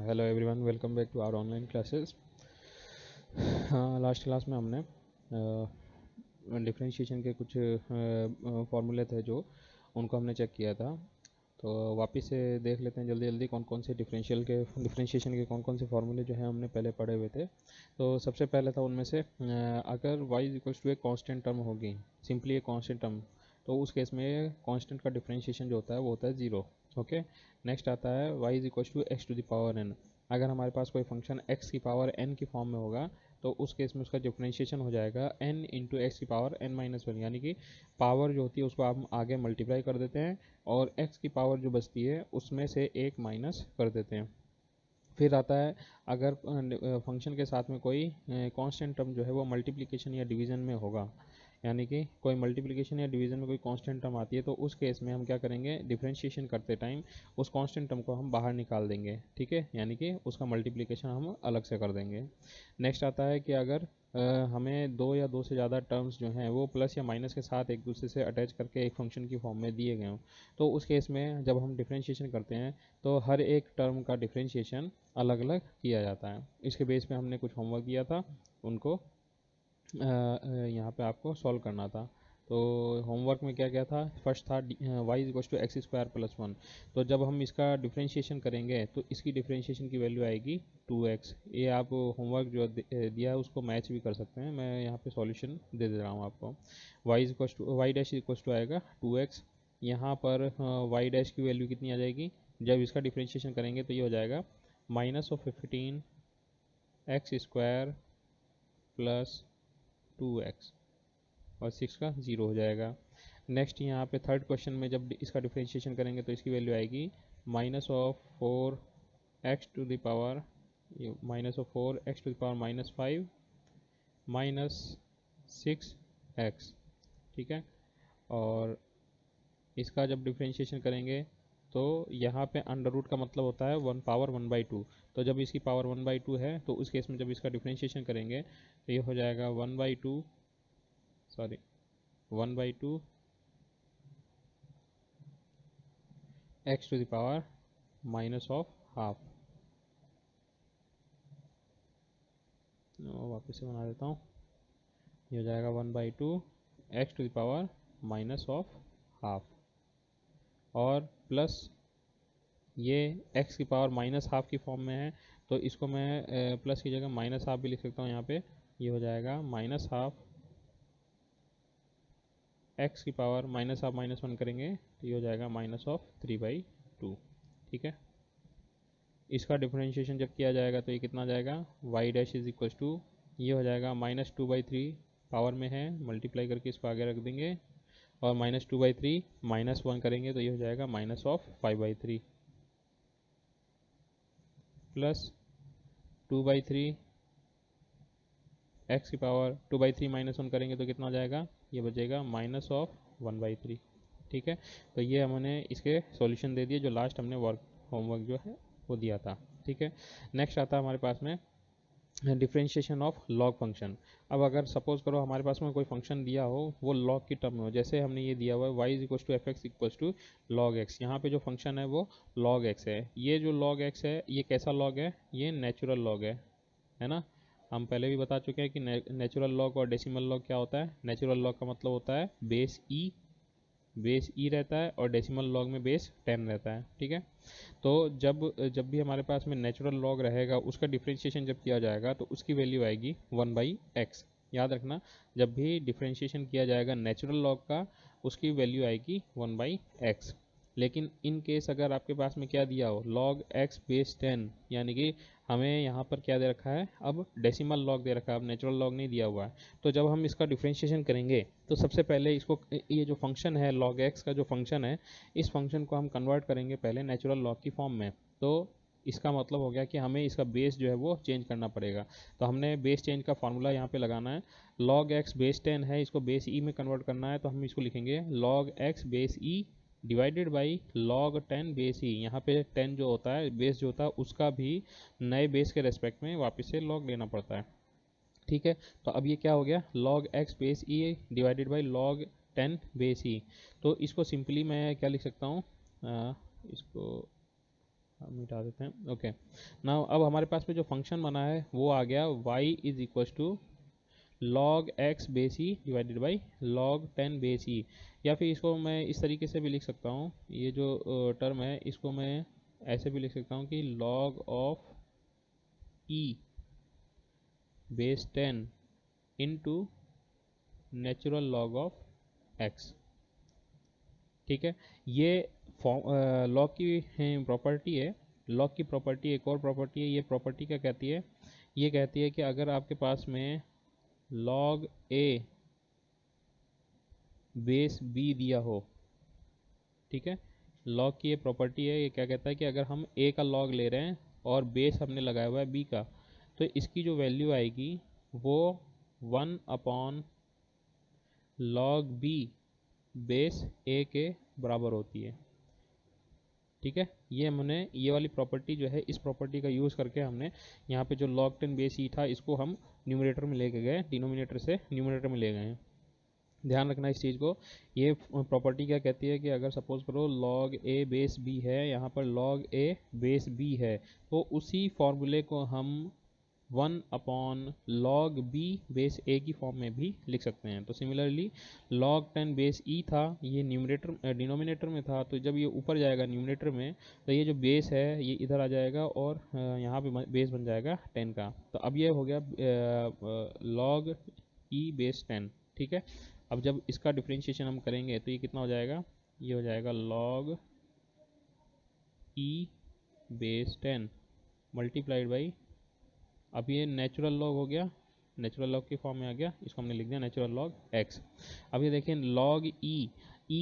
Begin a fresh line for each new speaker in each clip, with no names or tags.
Hello everyone, welcome back to our online classes. Last class में हमने differentiation के कुछ फार्मूले थे जो उनको हमने चेक किया था। तो वापस से देख लेते हैं जल्दी जल्दी कौन कौन से डिफरेंशिएशन के कौन कौन से फार्मूले जो हैं हमने पहले पढ़े हुए थे। तो सबसे पहले था उनमें से अगर y is equals to a constant term होगी, सिंपली ए कांस्टेंट टर्म, तो उस केस में कांस्टेंट का डिफरेंशिएशन जो होता है वो होता है ज़ीरो। ओके। नेक्स्ट आता है y is equals to x to the power n। अगर हमारे पास कोई फंक्शन x की पावर n की फॉर्म में होगा तो उस केस में उसका डिफरेंशिएशन हो जाएगा n इंटू एक्स की पावर n माइनस वन, यानी कि पावर जो होती है उसको आप आगे मल्टीप्लाई कर देते हैं और x की पावर जो बचती है उसमें से एक माइनस कर देते हैं। फिर आता है अगर फंक्शन के साथ में कोई कांस्टेंट टर्म जो है वो मल्टीप्लिकेशन या डिवीज़न में होगा, यानी कि कोई मल्टीप्लिकेशन या डिवीज़न में कोई कांस्टेंट टर्म आती है, तो उस केस में हम क्या करेंगे, डिफरेंशिएशन करते टाइम उस कांस्टेंट टर्म को हम बाहर निकाल देंगे। ठीक है, यानी कि उसका मल्टीप्लिकेशन हम अलग से कर देंगे। नेक्स्ट आता है कि अगर हमें दो या दो से ज़्यादा टर्म्स जो हैं वो प्लस या माइनस के साथ एक दूसरे से अटैच करके एक फंक्शन की फॉर्म में दिए गए हों, तो उस केस में जब हम डिफरेंशिएशन करते हैं तो हर एक टर्म का डिफरेंशिएशन अलग अलग किया जाता है। इसके बेस पे हमने कुछ होमवर्क दिया था, उनको यहाँ पे आपको सॉल्व करना था। तो होमवर्क में क्या क्या था, फर्स्ट था y is equals to x square plus one. तो जब हम इसका डिफरेंशिएशन करेंगे तो इसकी डिफरेंशिएशन की वैल्यू आएगी 2x। ये आप होमवर्क जो दिया है उसको मैच भी कर सकते हैं, मैं यहाँ पे सॉल्यूशन दे दे रहा हूँ आपको। Y is equals to y dash is equals to आएगा 2x। यहाँ पर वाई डैश की वैल्यू कितनी आ जाएगी, जब इसका डिफरेंशिएशन करेंगे तो ये हो जाएगा -15 एक्स स्क्वायर प्लस 2x, और 6 का 0 हो जाएगा। नेक्स्ट यहाँ पे थर्ड क्वेश्चन में जब इसका डिफरेंशिएशन करेंगे तो इसकी वैल्यू आएगी -4x to the power -4x to the power -5 -6x। ठीक है, और इसका जब डिफरेंशिएशन करेंगे तो यहाँ पे अंडर रूट का मतलब होता है वन पावर 1/2। तो जब इसकी पावर 1/2 है तो उस केस में जब इसका डिफरेंशिएशन करेंगे तो ये हो जाएगा 1/2 x to the power minus of half. वापस से बना देता हूँ, ये हो जाएगा 1/2 x to the power minus of half, और प्लस ये x की पावर माइनस हाफ की फॉर्म में है तो इसको मैं प्लस की जगह माइनस हाफ भी लिख सकता हूँ यहाँ पे। ये हो जाएगा -12 x की पावर -12 -1 करेंगे तो ये हो जाएगा -3/2। ठीक है, इसका डिफरेंशिएशन जब किया जाएगा तो ये कितना आ जाएगा, y dash is equal to, ये हो जाएगा -2/3 पावर में है, मल्टीप्लाई करके इसको आगे रख देंगे, और -2/3 -1 करेंगे तो ये हो जाएगा -5/3 प्लस 2/3 एक्स की पावर 2/3 -1 करेंगे तो कितना आ जाएगा, ये बचेगा -1/3। ठीक है, तो ये हमने इसके सॉल्यूशन दे दिए जो लास्ट हमने होमवर्क जो है वो दिया था। ठीक है, नेक्स्ट आता है हमारे पास में डिफरेंशिएशन ऑफ लॉग फंक्शन। अब अगर सपोज करो हमारे पास में कोई फंक्शन दिया हो वो लॉग की टर्म में हो, जैसे हमने ये दिया हुआ है y is equal to f x equal to log x. यहाँ पे जो फंक्शन है वो लॉग एक्स है। ये जो लॉग एक्स है ये कैसा लॉग है, ये नेचुरल लॉग है ना। हम पहले भी बता चुके हैं कि नेचुरल लॉग और डेसिमल लॉग क्या होता है। नेचुरल लॉग का मतलब होता है बेस ई रहता है, और डेसिमल लॉग में बेस 10 रहता है। ठीक है, तो जब जब भी हमारे पास में नेचुरल लॉग रहेगा उसका डिफरेंशिएशन जब किया जाएगा तो उसकी वैल्यू आएगी 1/x। याद रखना, जब भी डिफरेंशिएशन किया जाएगा नेचुरल लॉग का उसकी वैल्यू आएगी 1/x। लेकिन इन केस अगर आपके पास में क्या दिया हो, log x बेस 10, यानी कि हमें यहाँ पर क्या दे रखा है, अब डेसिमल लॉग दे रखा है, अब नेचुरल लॉग नहीं दिया हुआ है। तो जब हम इसका डिफरेंशिएशन करेंगे तो सबसे पहले इसको, ये जो फंक्शन है log x का जो फंक्शन है, इस फंक्शन को हम कन्वर्ट करेंगे पहले नेचुरल लॉग की फॉर्म में। तो इसका मतलब हो गया कि हमें इसका बेस जो है वो चेंज करना पड़ेगा। तो हमने बेस चेंज का फार्मूला यहाँ पे लगाना है। log x बेस 10 है, इसको बेस ई में कन्वर्ट करना है, तो हम इसको लिखेंगे log x base e divided by log 10 base e. यहाँ पे 10 जो होता है बेस जो होता है उसका भी नए बेस के रेस्पेक्ट में वापस से log लेना पड़ता है। ठीक है, तो अब ये क्या हो गया, log x base e divided by log 10 base e. तो इसको सिंपली मैं क्या लिख सकता हूँ, इसको हम मिटा देते हैं। ओके, नाउ अब हमारे पास में जो फंक्शन बना है वो आ गया y is equal to log x base e divided by log 10 base e, या फिर इसको मैं इस तरीके से भी लिख सकता हूँ, ये जो टर्म है इसको मैं ऐसे भी लिख सकता हूँ कि log of e base 10 into natural log of x। ठीक है, ये लॉग की प्रॉपर्टी है। लॉग की प्रॉपर्टी एक और प्रॉपर्टी है, ये प्रॉपर्टी क्या कहती है, ये कहती है कि अगर आपके पास में log a बेस b दिया हो, ठीक है, लॉग की ये प्रॉपर्टी है, ये क्या कहता है कि अगर हम a का लॉग ले रहे हैं और बेस हमने लगाया हुआ है b का, तो इसकी जो वैल्यू आएगी वो 1/log b बेस a के बराबर होती है। ठीक है, ये हमने ये वाली प्रॉपर्टी जो है, इस प्रॉपर्टी का यूज़ करके हमने यहाँ पे जो log 10 बेस ई था इसको हम न्यूमरेटर में लेके गए, डिनोमिनेटर से न्यूमरेटर में ले गए हैं। ध्यान रखना इस चीज़ को। ये प्रॉपर्टी क्या कहती है कि अगर सपोज करो log a बेस b है, यहाँ पर log a बेस b है, तो उसी फॉर्मूले को हम 1/log b बेस a की फॉर्म में भी लिख सकते हैं। तो सिमिलरली log 10 बेस e था, ये न्यूमरेटर डिनोमिनेटर में था, तो जब ये ऊपर जाएगा न्यूमरेटर में तो ये जो बेस है ये इधर आ जाएगा और यहाँ पे बेस बन जाएगा 10 का। तो अब ये हो गया log e बेस 10। ठीक है, अब जब इसका डिफ्रेंशिएशन हम करेंगे तो ये कितना हो जाएगा, ये हो जाएगा log e base 10 multiplied by, अब ये नेचुरल लॉग हो गया, नेचुरल लॉग की फॉर्म में आ गया, इसको हमने लिख दिया नेचुरल लॉग x। अब ये देखें लॉग ई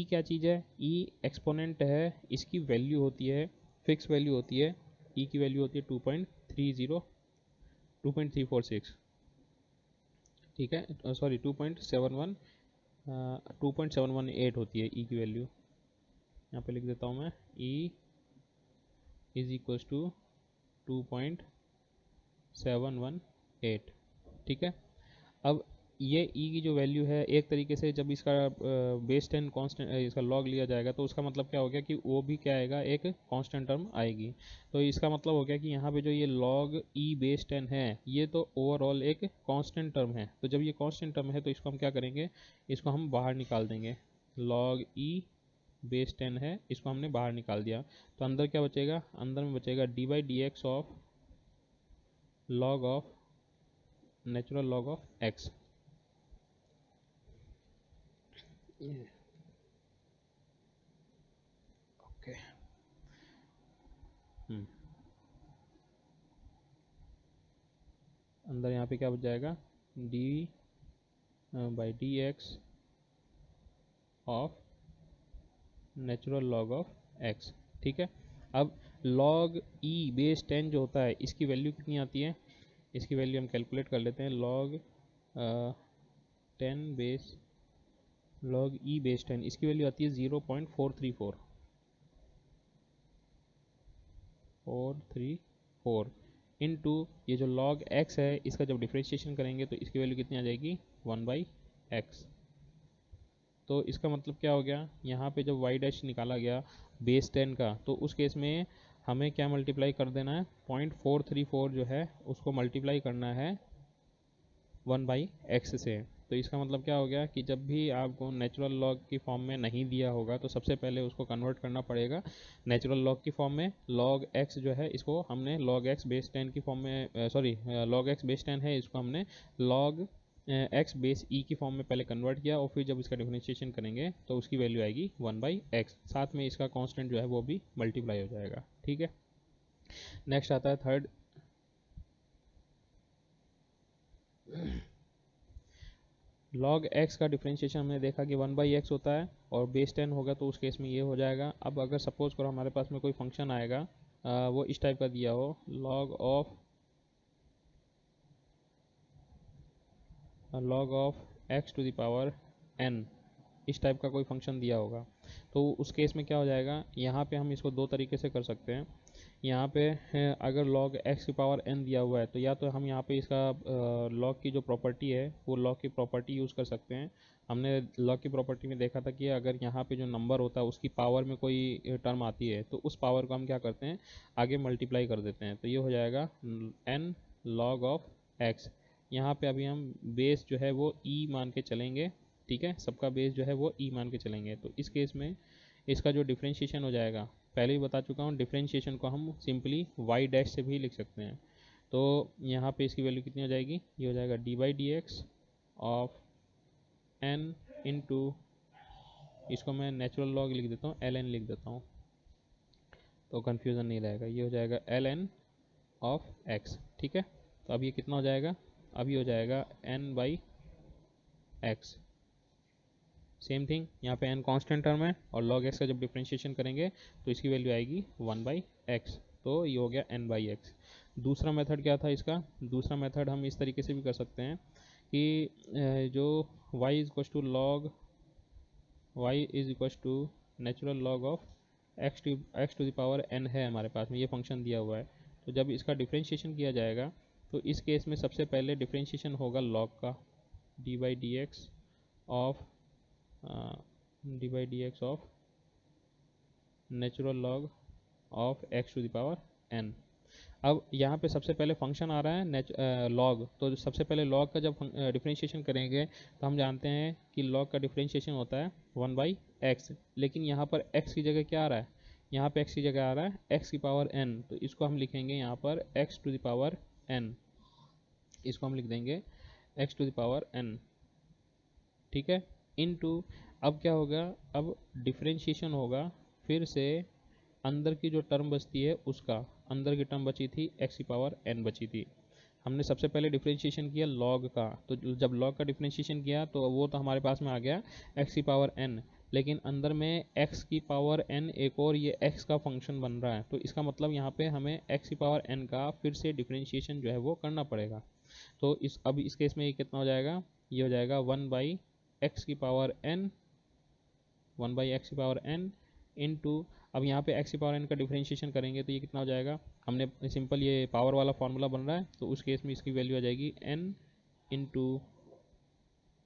क्या चीज़ है, ई एक्सपोनेंट है, इसकी वैल्यू होती है फिक्स वैल्यू होती है, ई की वैल्यू होती है 2.346, ठीक है, सॉरी 2.718 होती है ई की वैल्यू। यहाँ पे लिख देता हूँ मैं, ई इज इक्वल टू 2.718। ठीक है, अब ये ई की जो वैल्यू है, एक तरीके से जब इसका बेस 10 कांस्टेंट इसका लॉग लिया जाएगा तो उसका मतलब क्या हो गया कि वो भी क्या आएगा, एक कांस्टेंट टर्म आएगी। तो इसका मतलब हो गया कि यहाँ पे जो ये log ई बेस 10 है ये तो ओवरऑल एक कांस्टेंट टर्म है। तो जब ये कांस्टेंट टर्म है तो इसको हम क्या करेंगे, इसको हम बाहर निकाल देंगे। log ई बेस 10 है, इसको हमने बाहर निकाल दिया, तो अंदर क्या बचेगा, अंदर में बचेगा D by d x of log of natural log of x। Okay, अंदर यहाँ पे क्या बच जाएगा, d by d x of natural log of x। ठीक है, अब log e बेस 10 जो होता है इसकी वैल्यू कितनी आती है, इसकी वैल्यू हम कैलकुलेट कर लेते हैं। log 10 base log e base 10 इसकी वैल्यू आती है 0.434 इनटू ये जो log x है इसका जब डिफ्रेंशिएशन करेंगे तो इसकी वैल्यू कितनी आ जाएगी, 1/x। तो इसका मतलब क्या हो गया, यहाँ पे जब y डैश निकाला गया बेस 10 का, तो उस केस में हमें क्या मल्टीप्लाई कर देना है, 0.434 जो है उसको मल्टीप्लाई करना है 1/x से। तो इसका मतलब क्या हो गया कि जब भी आपको नेचुरल लॉग की फॉर्म में नहीं दिया होगा तो सबसे पहले उसको कन्वर्ट करना पड़ेगा नेचुरल लॉग की फॉर्म में। log x जो है इसको हमने log x बेस 10 की फॉर्म में, सॉरी log x बेस 10 है, इसको हमने log x बेस e की फॉर्म में पहले कन्वर्ट किया और फिर जब इसका डिफरेंशिएशन करेंगे तो उसकी वैल्यू आएगी 1/x, साथ में इसका कांस्टेंट जो है वो भी मल्टीप्लाई हो जाएगा। ठीक है, नेक्स्ट आता है थर्ड, log x का डिफरेंशिएशन हमने देखा कि 1/x होता है और बेस 10 होगा तो उस केस में ये हो जाएगा। अब अगर सपोज करो हमारे पास में कोई फंक्शन आएगा, वो इस टाइप का दिया हो, log of x to the power n, इस टाइप का कोई फंक्शन दिया होगा, तो उस केस में क्या हो जाएगा, यहाँ पे हम इसको दो तरीके से कर सकते हैं। यहाँ पे अगर log x की पावर n दिया हुआ है तो या तो हम यहाँ पे इसका log की जो प्रॉपर्टी है वो log की प्रॉपर्टी यूज़ कर सकते हैं। हमने log की प्रॉपर्टी में देखा था कि अगर यहाँ पे जो नंबर होता है उसकी पावर में कोई टर्म आती है तो उस पावर को हम क्या करते हैं, आगे मल्टीप्लाई कर देते हैं। तो ये हो जाएगा n log ऑफ x। यहाँ पे अभी हम बेस जो है वो e मान के चलेंगे, ठीक है, सबका बेस जो है वो e मान के चलेंगे। तो इस केस में इसका जो डिफ्रेंशिएशन हो जाएगा, पहले ही बता चुका हूँ, डिफ्रेंशिएशन को हम सिंपली y डैश से भी लिख सकते हैं। तो यहाँ पे इसकी वैल्यू कितनी हो जाएगी, ये हो जाएगा d by d x of n into, इसको मैं नेचुरल लॉग लिख देता हूँ, ln लिख देता हूँ तो कन्फ्यूज़न नहीं रहेगा। ये हो जाएगा ln ऑफ x, ठीक है। तो अब ये कितना हो जाएगा, अब ये हो जाएगा n by x. Same thing यहाँ पे n कांस्टेंट टर्म है और log x का जब डिफ्रेंशिएशन करेंगे तो इसकी वैल्यू आएगी 1 बाई एक्स। तो ये हो गया n बाई एक्स। दूसरा मेथड क्या था इसका, दूसरा मेथड हम इस तरीके से भी कर सकते हैं कि जो y is equal to log, y is equal to natural log of x to the power n है हमारे पास में, ये फंक्शन दिया हुआ है। तो जब इसका डिफ्रेंशिएशन किया जाएगा तो इस केस में सबसे पहले डिफ्रेंशिएशन होगा log का, d by d x of d by d x of natural log of x to the power n। अब यहाँ पे सबसे पहले फंक्शन आ रहा है लॉग, तो सबसे पहले लॉग का जब डिफ्रेंशिएशन करेंगे तो हम जानते हैं कि लॉग का डिफ्रेंशिएशन होता है 1 बाई एक्स। लेकिन यहाँ पर x की जगह क्या आ रहा है, यहाँ पे x की जगह आ रहा है x की पावर n, तो इसको हम लिखेंगे यहाँ पर x to the power n, इसको हम लिख देंगे x to the power n, ठीक है। इनटू, अब क्या होगा, अब डिफ्रेंशिएशन होगा फिर से अंदर की जो टर्म बचती है उसका, अंदर की टर्म बची थी x की पावर n बची थी। हमने सबसे पहले डिफ्रेंशिएशन किया log का, तो जब log का डिफ्रेंशिएशन किया तो वो तो हमारे पास में आ गया x की पावर n, लेकिन अंदर में x की पावर n एक और ये x का फंक्शन बन रहा है। तो इसका मतलब यहाँ पे हमें x की पावर n का फिर से डिफ्रेंशिएशन जो है वो करना पड़ेगा। तो अब इस केस में ये कितना हो जाएगा, ये हो जाएगा 1 बाई एक्स की पावर n, 1 बाई एक्स की पावर n इंटू, अब यहाँ पे x की पावर n का डिफरेंशिएशन करेंगे तो ये कितना हो जाएगा, हमने सिंपल ये पावर वाला फॉर्मूला बन रहा है तो उस केस में इसकी वैल्यू आ जाएगी n इंटू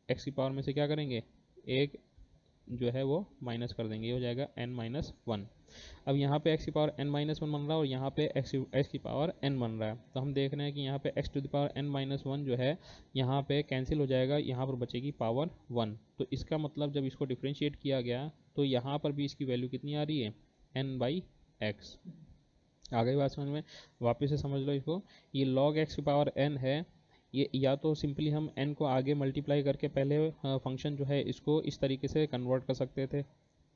एक्स की पावर में से क्या करेंगे, एक जो है वो माइनस कर देंगे, ये हो जाएगा n माइनस वन। अब यहाँ पे x की पावर n माइनस वन बन रहा है और यहाँ पे x की पावर n बन रहा है। तो हम देख रहे हैं कि यहाँ पे x to the power n minus one जो है यहाँ पे कैंसिल हो जाएगा, यहाँ पर बचेगी पावर वन। तो इसका मतलब जब इसको डिफ्रेंशिएट किया गया तो यहाँ पर भी इसकी वैल्यू कितनी आ रही है, n बाई एक्स। आ गई बात समझ में, वापस से समझ लो इसको, ये log x की पावर n है, ये या तो सिंपली हम n को आगे मल्टीप्लाई करके पहले फंक्शन जो है इसको इस तरीके से कन्वर्ट कर सकते थे,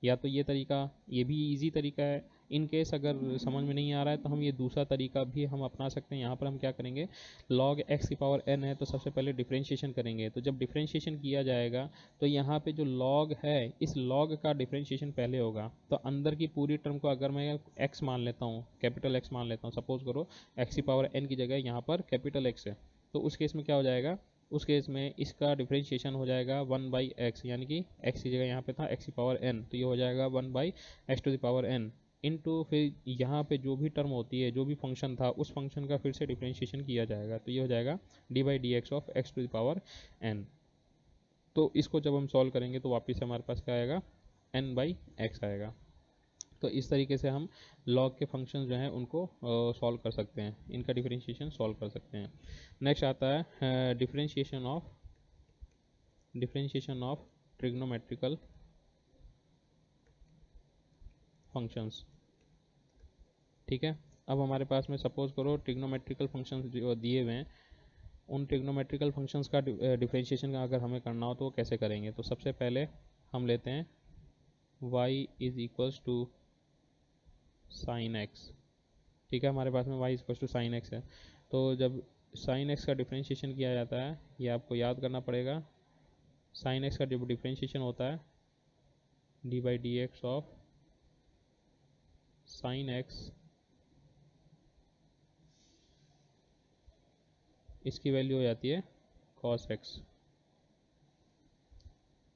या तो ये तरीका, ये भी इजी तरीका है। इन केस अगर समझ में नहीं आ रहा है तो हम ये दूसरा तरीका भी हम अपना सकते हैं। यहाँ पर हम क्या करेंगे, log x की पावर n है तो सबसे पहले डिफ्रेंशिएशन करेंगे, तो जब डिफ्रेंशिएशन किया जाएगा तो यहाँ पे जो log है इस log का डिफ्रेंशिएशन पहले होगा। तो अंदर की पूरी टर्म को अगर मैं x मान लेता हूँ, कैपिटल x मान लेता हूँ, सपोज करो x की पावर n की जगह यहाँ पर कैपिटल x है, तो उस केस में क्या हो जाएगा, उस केस में इसका डिफ्रेंशिएशन हो जाएगा 1 बाई एक्स, यानी कि x की जगह यहाँ पे था x की पावर n, तो ये हो जाएगा 1 by x to the power n into, फिर यहाँ पे जो भी टर्म होती है, जो भी फंक्शन था उस फंक्शन का फिर से डिफ्रेंशिएशन किया जाएगा, तो ये हो जाएगा d by d x of x to the power n। तो इसको जब हम सॉल्व करेंगे तो वापस हमारे पास क्या आएगा, n बाई एक्स आएगा। तो इस तरीके से हम लॉग के फंक्शन जो हैं उनको सॉल्व कर सकते हैं, इनका डिफरेंशिएशन सॉल्व कर सकते हैं। नेक्स्ट आता है डिफरेंशिएशन ऑफ ट्रिग्नोमेट्रिकल फंक्शंस, ठीक है। अब हमारे पास में सपोज करो ट्रिग्नोमेट्रिकल फंक्शंस जो दिए हुए हैं, उन ट्रिग्नोमेट्रिकल फंक्शंस का डिफरेंशिएशन अगर हमें करना हो तो कैसे करेंगे। तो सबसे पहले हम लेते हैं y is equals to sine x, ठीक है, हमारे पास में y equal to sine x है। तो जब साइन एक्स का डिफ्रेंशिएशन किया जाता है, ये आपको याद करना पड़ेगा, साइन एक्स का जब डिफ्रेंशिएशन होता है d by d x of sine x, इसकी वैल्यू हो जाती है कॉस एक्स,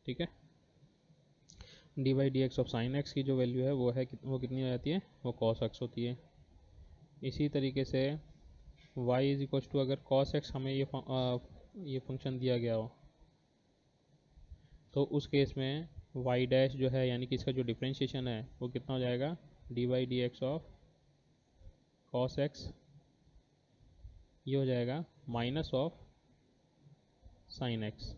ठीक है। D by d x of sine x की जो वैल्यू है वो है वो कितनी हो जाती है, वो कॉस एक्स होती है, इसी तरीके से y इज इक्वल टू, अगर cos x हमें ये फंक्शन दिया गया हो, तो उस केस में y डैश जो है यानी कि इसका जो डिफ्रेंशिएशन है वो कितना हो जाएगा, d by d x of cos x, ये हो जाएगा minus of sine x.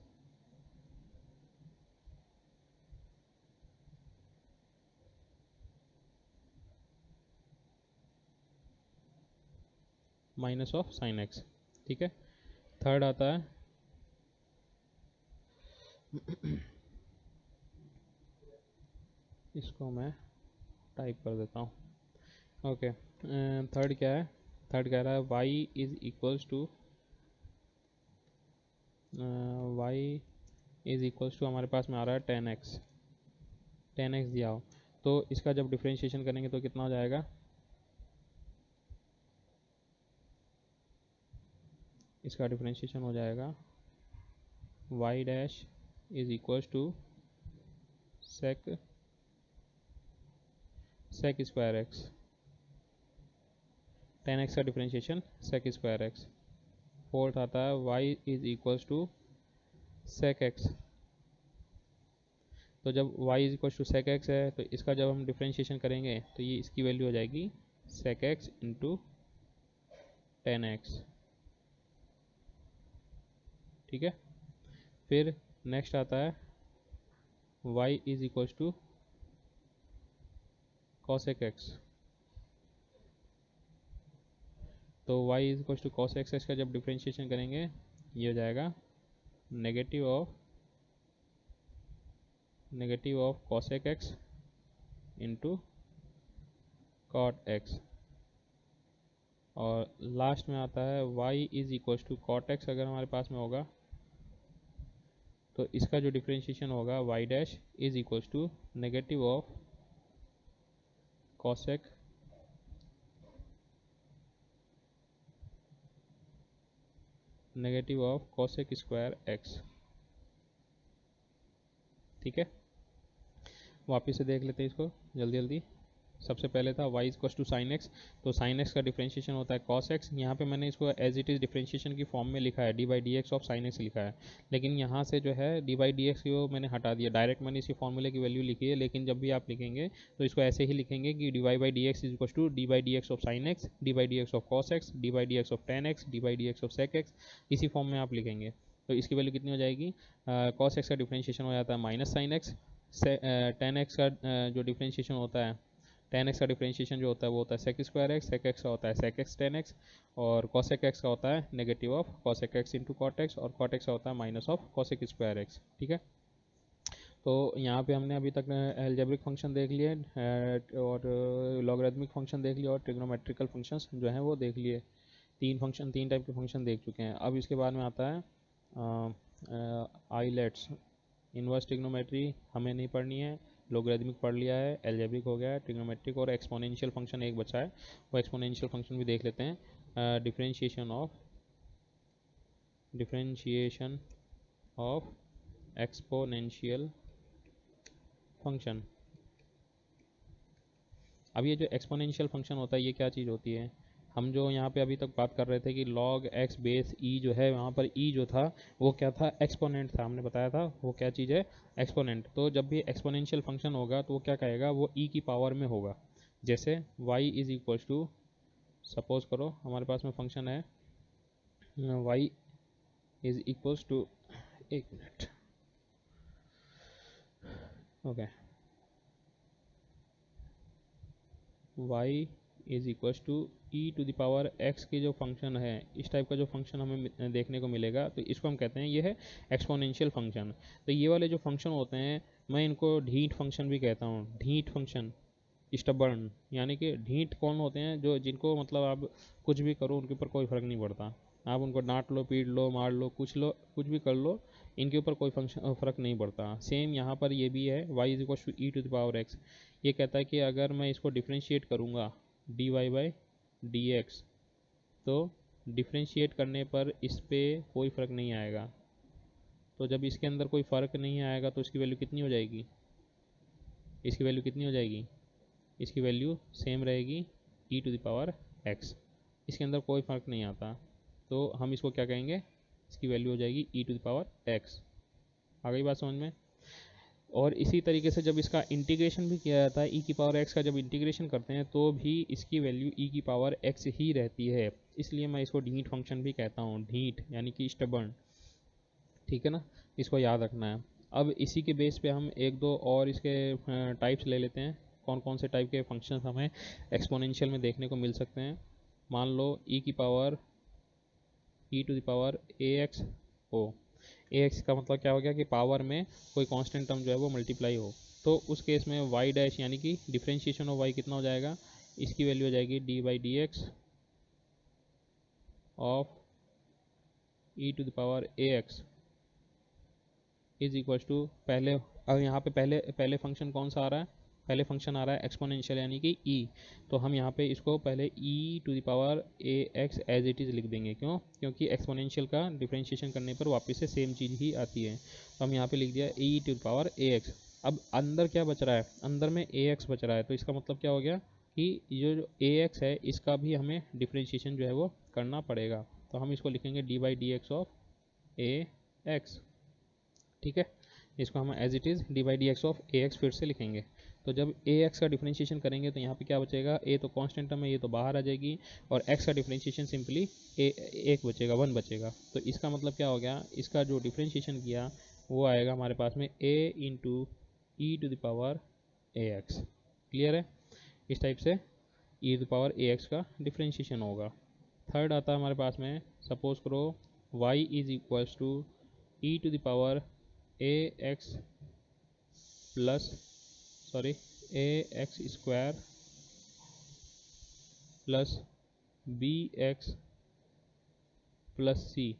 Minus of sine x, ठीक है। थर्ड आता है इसको मैं टाइप कर देता हूँ, ओके। थर्ड क्या है, थर्ड कह रहा है y is equals to, y is equals to हमारे पास में आ रहा है 10x, 10x दिया हो, तो इसका जब डिफ्रेंशिएशन करेंगे तो कितना हो जाएगा, इसका डिफ्रेंशिएशन हो जाएगा y dash is equals to sec square x, 10x का differentiation sec square x. Fourth आता है y is equals to sec x, तो जब y is equal to sec x है तो इसका जब हम डिफ्रेंशिएशन करेंगे तो ये इसकी वैल्यू हो जाएगी sec x इंटू 10x, ठीक है। फिर नेक्स्ट आता है y is equal to cosec x, तो y is equal to cosec x का जब डिफ्रेंशिएशन करेंगे ये हो जाएगा negative of cosec x into cot x, और लास्ट में आता है y is equal to cot x, अगर हमारे पास में होगा तो इसका जो डिफ्रेंशिएशन होगा y dash is equal to negative of cosec square x, ठीक है। वापिस से देख लेते हैं इसको जल्दी जल्दी। सबसे पहले था y equal to sine x, तो साइन एक्स का डिफ्रेंशिएशन होता है cos x। यहाँ पे मैंने इसको एज इट इज़ डिफ्रेंशिएशन की फॉर्म में लिखा है, d by d x of sine x लिखा है, लेकिन यहाँ से जो है डी बाई डी एक्स को मैंने हटा दिया, डायरेक्ट मैंने इसी फॉर्मूले की वैल्यू लिखी है। लेकिन जब भी आप लिखेंगे तो इसको ऐसे ही लिखेंगे कि d y by d x is equal to d by d x of sine x, d by d x of cos x, d by d x of tan x, d by d x of sec x, इसी form में आप लिखेंगे। तो इसकी value कितनी हो जाएगी, cos x का डिफ्रेंशिएशन हो जाता है minus sine x, tan x का जो डिफ्रेंशिएशन होता है, टेन एक्स का डिफ्रेंशिएशन जो होता है वो होता है sec square x, sec x का होता है सेक एक्स टेन एक्स, और कॉसेक एक्स का होता है negative of cosec x into cot x, और कॉट एक्स का होता है minus of cosec square x, ठीक है। तो यहाँ पे हमने अभी तक एल्जेब्रिक फंक्शन देख लिए और लॉगरिथमिक फंक्शन देख लिया और ट्रिग्नोमेट्रिकल फंक्शंस जो हैं वो देख लिए। तीन टाइप के फंक्शन देख चुके हैं। अब इसके बाद में आता है आइलेट्स। इनवर्स ट्रिग्नोमेट्री हमें नहीं पढ़नी है, लोगरिथमिक पढ़ लिया है, एल्जेब्रिक हो गया है, ट्रिग्नोमेट्रिक और एक्सपोनेंशियल फंक्शन एक बचा है, वो एक्सपोनेंशियल फंक्शन भी देख लेते हैं। Differentiation of exponential function. अब ये जो एक्सपोनेंशियल फंक्शन होता है ये क्या चीज़ होती है, हम जो यहाँ पे अभी तक बात कर रहे थे कि log x बेस e जो है, वहाँ पर e जो था वो क्या था, एक्सपोनेंट था, हमने बताया था वो क्या चीज़ है, एक्सपोनेंट। तो जब भी एक्सपोनेंशियल फंक्शन होगा तो वो क्या कहेगा, वो e की पावर में होगा। जैसे y is equal to, suppose करो हमारे पास में फंक्शन है y इज इक्वल टू, एक minute, okay, y is equal to e to the power x की जो फंक्शन है, इस टाइप का जो फंक्शन हमें देखने को मिलेगा तो इसको हम कहते हैं ये है एक्सपोनेंशियल फंक्शन। तो ये वाले जो फंक्शन होते हैं मैं इनको ढीठ फंक्शन भी कहता हूँ, ढीठ फंक्शन, स्टबर्न, यानी कि ढीठ कौन होते हैं, जो जिनको मतलब आप कुछ भी करो उनके ऊपर कोई फ़र्क नहीं पड़ता, आप उनको डांट लो, पीट लो, मार लो, कुछ भी कर लो, इनके ऊपर कोई फ़र्क नहीं पड़ता। सेम यहाँ पर ये भी है, y is equal to e to the power x. ये कहता है कि अगर मैं इसको डिफ्रेंशिएट करूँगा d y by d x, तो डिफ्रेंशिएट करने पर इस पर कोई फ़र्क नहीं आएगा। तो जब इसके अंदर कोई फ़र्क नहीं आएगा तो इसकी वैल्यू कितनी हो जाएगी, इसकी वैल्यू कितनी हो जाएगी, इसकी वैल्यू सेम रहेगी e to the power x, इसके अंदर कोई फ़र्क नहीं आता, तो हम इसको क्या कहेंगे, इसकी वैल्यू हो जाएगी ई टू द पावर एक्स। आ गई बात समझ में। और इसी तरीके से जब इसका इंटीग्रेशन भी किया जाता है, ई की पावर एक्स का जब इंटीग्रेशन करते हैं तो भी इसकी वैल्यू ई की पावर एक्स ही रहती है, इसलिए मैं इसको ढीट फंक्शन भी कहता हूँ, ढीट यानी कि स्टबर्न। ठीक है ना, इसको याद रखना है। अब इसी के बेस पे हम एक दो और इसके टाइप्स ले लेते हैं, कौन कौन से टाइप के फंक्शंस हमें एक्सपोनेंशियल में देखने को मिल सकते हैं। मान लो ई की power e to the power a x हो, ए एक्स का मतलब क्या हो गया कि पावर में कोई कांस्टेंट टर्म जो है वो मल्टीप्लाई हो, तो उस केस में वाई डैश यानी कि डिफ्रेंशिएशन ऑफ वाई कितना हो जाएगा, इसकी वैल्यू हो जाएगी d by d x of e to the power a x is equals to, पहले अब यहाँ पे पहले पहले फंक्शन कौन सा आ रहा है, पहले फंक्शन आ रहा है एक्सपोनेंशियल यानी कि ई, तो हम यहाँ पे इसको पहले e to the power a x as it is लिख देंगे। क्यों, क्योंकि एक्सपोनेंशियल का डिफ्रेंशिएशन करने पर वापस से सेम चीज़ ही आती है, तो हम यहाँ पे लिख दिया e to the power a x. अब अंदर क्या बच रहा है, अंदर में ए एक्स बच रहा है, तो इसका मतलब क्या हो गया कि ये जो ए एक्स है इसका भी हमें डिफ्रेंशिएशन जो है वो करना पड़ेगा, तो हम इसको लिखेंगे d by d x of a x. ठीक है, इसको हम as it is d by d x of a x फिर से लिखेंगे। तो जब ए एक्स का डिफ्रेंशिएशन करेंगे तो यहाँ पे क्या बचेगा, ए तो कांस्टेंट टर्म है, ये तो बाहर आ जाएगी, और एक्स का डिफ्रेंशिएशन सिंपली ए एक बचेगा, वन बचेगा। तो इसका मतलब क्या हो गया, इसका जो डिफ्रेंशिएशन किया वो आएगा हमारे पास में a into e to the power a x. Clear है, इस टाइप से e to the power a x का डिफ्रेंशिएशन होगा। थर्ड आता है हमारे पास में, सपोज करो y is equals to e to the power a x plus sorry a x square plus b x plus c,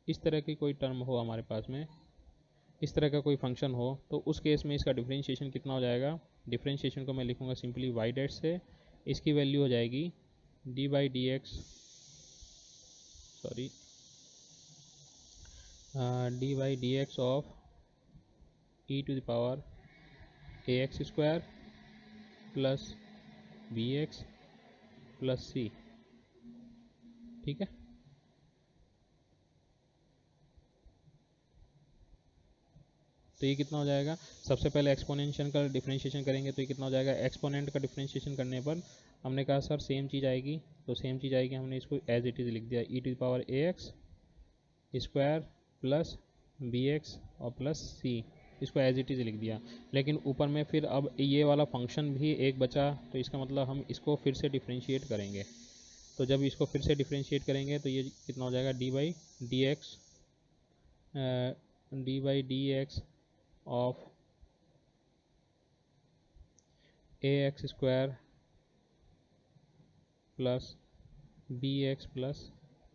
इस तरह की कोई टर्म हो हमारे पास में, इस तरह का कोई फंक्शन हो, तो उस केस में इसका डिफ्रेंशिएशन कितना हो जाएगा, डिफ्रेंशिएशन को मैं लिखूंगा सिंपली वाई डेट से, इसकी वैल्यू हो जाएगी d by d x sorry d by d x of e to the power a x square plus b x plus c. ठीक है, तो ये कितना हो जाएगा, सबसे पहले एक्सपोनेंशियल का डिफ्रेंशिएशन करेंगे तो ये कितना हो जाएगा, एक्सपोनेंट का डिफ्रेंशिएशन करने पर हमने कहा सर सेम चीज़ आएगी, तो सेम चीज़ आएगी, हमने इसको एज इट इज़ लिख दिया e to the power a x square plus b x और प्लस सी, इसको एज इट इज़ लिख दिया। लेकिन ऊपर में फिर अब ये वाला फंक्शन भी एक बचा, तो इसका मतलब हम इसको फिर से डिफ्रेंशिएट करेंगे, तो जब इसको फिर से डिफ्रेंशिएट करेंगे तो ये कितना हो जाएगा, d by d x of a x square plus b x plus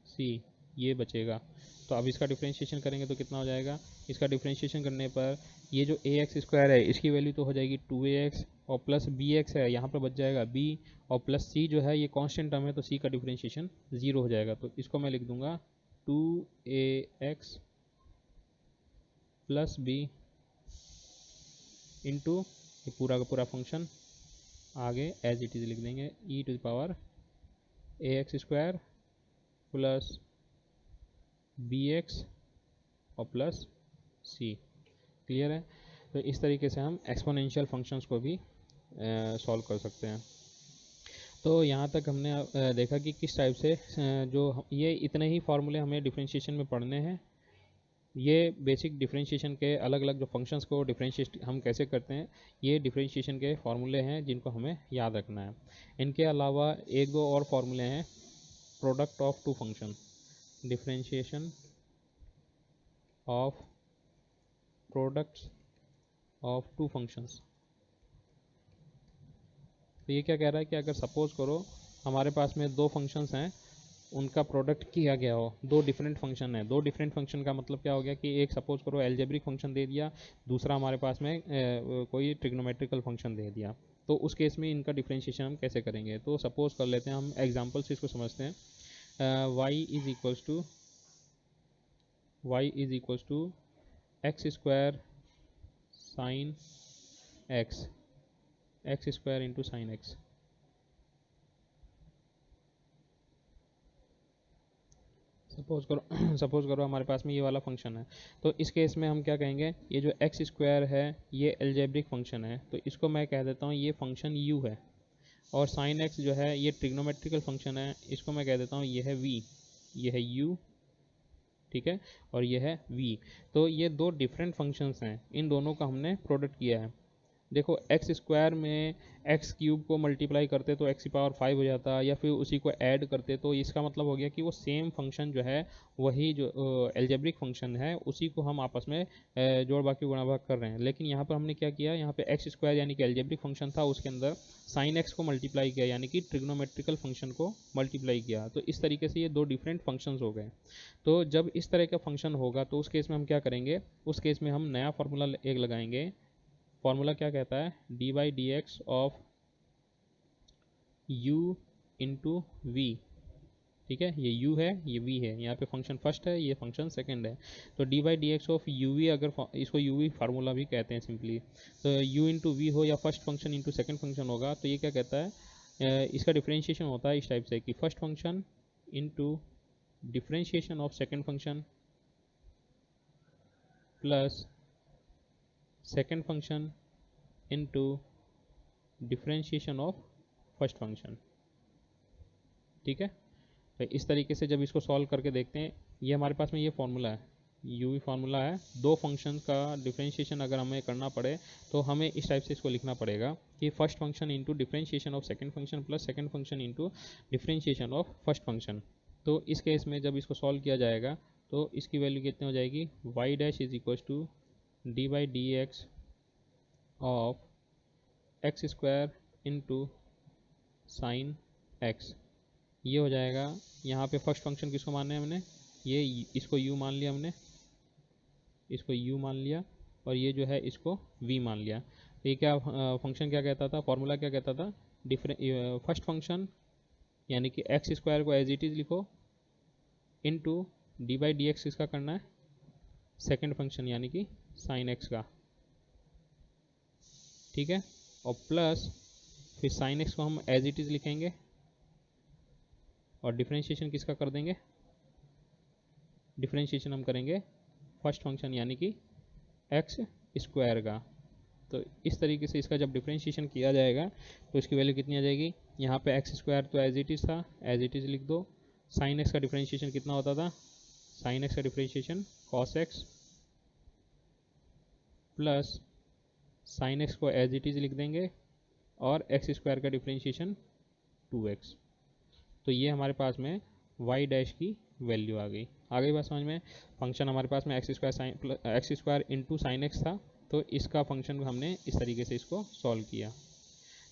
c, ये बचेगा। तो अब इसका डिफ्रेंशिएशन करेंगे तो कितना हो जाएगा, इसका डिफ्रेंशिएशन करने पर ये जो ए एक्स स्क्वायर है इसकी वैल्यू तो हो जाएगी 2ax, और प्लस बी एक्स है यहाँ पर बच जाएगा b, और प्लस सी जो है ये कांस्टेंट टर्म है, तो सी का डिफ्रेंशिएशन 0 हो जाएगा, तो इसको मैं लिख दूंगा 2ax प्लस बी इंटू ये पूरा का पूरा फंक्शन आगे एज इट इज़ लिख देंगे e to the power a x square plus b x और प्लस सी। क्लियर है, तो इस तरीके से हम एक्सपोनेंशियल फंक्शंस को भी सॉल्व कर सकते हैं। तो यहाँ तक हमने देखा कि किस टाइप से ये इतने ही फार्मूले हमें डिफरेंशिएशन में पढ़ने हैं, ये बेसिक डिफरेंशिएशन के अलग अलग जो फंक्शंस को डिफरेंशिएट हम कैसे करते हैं, ये डिफरेंशिएशन के फार्मूले हैं जिनको हमें याद रखना है। इनके अलावा एक दो और फार्मूले हैं, product of two function, differentiation of products of two functions. तो ये क्या कह रहा है कि अगर सपोज करो हमारे पास में दो फंक्शंस हैं, उनका प्रोडक्ट किया गया हो, दो डिफरेंट फंक्शन है, दो डिफरेंट फंक्शन का मतलब क्या हो गया कि एक सपोज करो एल्जेब्रिक फंक्शन दे दिया, दूसरा हमारे पास में कोई ट्रिग्नोमेट्रिकल फंक्शन दे दिया, तो उस केस में इनका डिफरेंशिएशन हम कैसे करेंगे। तो सपोज कर लेते हैं, हम एग्जांपल से इसको समझते हैं, y is equals to x square sine x, x square into sine x. Suppose करो सपोज करो हमारे पास में ये वाला फंक्शन है, तो इस केस में हम क्या कहेंगे, ये जो एक्स स्क्वायर है ये एल्जेब्रिक फंक्शन है, तो इसको मैं कह देता हूँ ये फंक्शन यू है। और साइन एक्स जो है ये ट्रिग्नोमेट्रिकल फंक्शन है, इसको मैं कह देता हूँ ये है वी, ये है यू, ठीक है, और ये है वी। तो ये दो डिफरेंट फंक्शंस हैं, इन दोनों का हमने प्रोडक्ट किया है। देखो एक्स स्क्वायर में एक्स क्यूब को मल्टीप्लाई करते तो एक्स की पावर 5 हो जाता, या फिर उसी को ऐड करते, तो इसका मतलब हो गया कि वो सेम फंक्शन जो है वही जो एल्जेब्रिक फंक्शन है उसी को हम आपस में जोड़ बाकी गुणा भाग कर रहे हैं। लेकिन यहाँ पर हमने क्या किया, यहाँ पे एक्स स्क्वायर यानी कि एल्जेब्रिक फंक्शन था, उसके अंदर साइन एक्स को मल्टीप्लाई किया यानी कि ट्रिग्नोमेट्रिकल फंक्शन को मल्टीप्लाई किया। तो इस तरीके से ये दो डिफरेंट फंक्शंस हो गए। तो जब इस तरह का फंक्शन होगा तो उस केस में हम क्या करेंगे, उस केस में हम नया फॉर्मूला एक लगाएंगे। फॉर्मूला क्या कहता है, d by d x of u into v, ठीक है, ये u है ये v है, यहाँ पे फंक्शन फर्स्ट है ये फंक्शन सेकंड है। तो d by d x of u v, अगर इसको यू वी फार्मूला भी कहते हैं सिंपली, तो u इंटू वी हो या first function into second function होगा, तो ये क्या कहता है, इसका डिफ्रेंशिएशन होता है इस टाइप से कि first function into differentiation of second function plus second function into differentiation of first function, ठीक है। तो इस तरीके से जब इसको सॉल्व करके देखते हैं, ये हमारे पास में ये फॉर्मूला है, यू वी फार्मूला है, दो फंक्शन का डिफरेंशिएशन अगर हमें करना पड़े तो हमें इस टाइप से इसको लिखना पड़ेगा कि first function into differentiation of second function plus second function into differentiation of first function. तो इस केस में जब इसको सॉल्व किया जाएगा तो इसकी वैल्यू कितनी हो जाएगी, y dash is equal to d by d x of x square into sine x, ये हो जाएगा। यहाँ पे फर्स्ट फंक्शन किसको मानना है हमने, ये इसको u मान लिया हमने, इसको u मान लिया, और ये जो है इसको v मान लिया। तो ये क्या फंक्शन क्या कहता था, फॉर्मूला क्या कहता था, फर्स्ट फंक्शन यानी कि एक्स स्क्वायर को एज इट इज़ लिखो into D by d x किसका करना है, सेकेंड फंक्शन यानी कि साइन एक्स का, ठीक है, और प्लस फिर साइन एक्स को हम एज इट इज़ लिखेंगे और डिफरेंशिएशन किसका कर देंगे, डिफरेंशिएशन हम करेंगे फर्स्ट फंक्शन यानी कि एक्स स्क्वायर का। तो इस तरीके से इसका जब डिफरेंशिएशन किया जाएगा तो इसकी वैल्यू कितनी आ जाएगी, यहाँ पे एक्स स्क्वायर तो एज इट इज़ था, एज इट इज़ लिख दो। साइन एक्स का डिफरेंशिएशन कितना होता था, साइन एक्स का differentiation cos x plus sine x को एज इट इज़ लिख देंगे और एक्स स्क्वायर का डिफरेंशिएशन 2x। तो ये हमारे पास में y डैश की वैल्यू आ गई बात समझ में। फंक्शन हमारे पास में x square into sine x था, तो इसका फंक्शन हमने इस तरीके से इसको सॉल्व किया।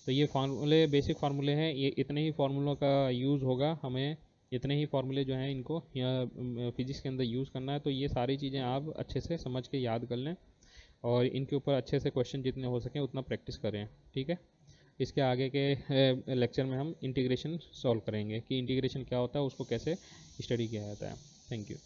तो ये फार्मूले बेसिक फार्मूले हैं, ये इतने ही फार्मूलों का यूज़ होगा, हमें इतने ही फार्मूले जो हैं इनको फिजिक्स के अंदर यूज़ करना है। तो ये सारी चीज़ें आप अच्छे से समझ के याद कर लें और इनके ऊपर अच्छे से क्वेश्चन जितने हो सकें उतना प्रैक्टिस करें, ठीक है। इसके आगे के लेक्चर में हम इंटीग्रेशन सॉल्व करेंगे कि इंटीग्रेशन क्या होता है, उसको कैसे स्टडी किया जाता है। Thank you.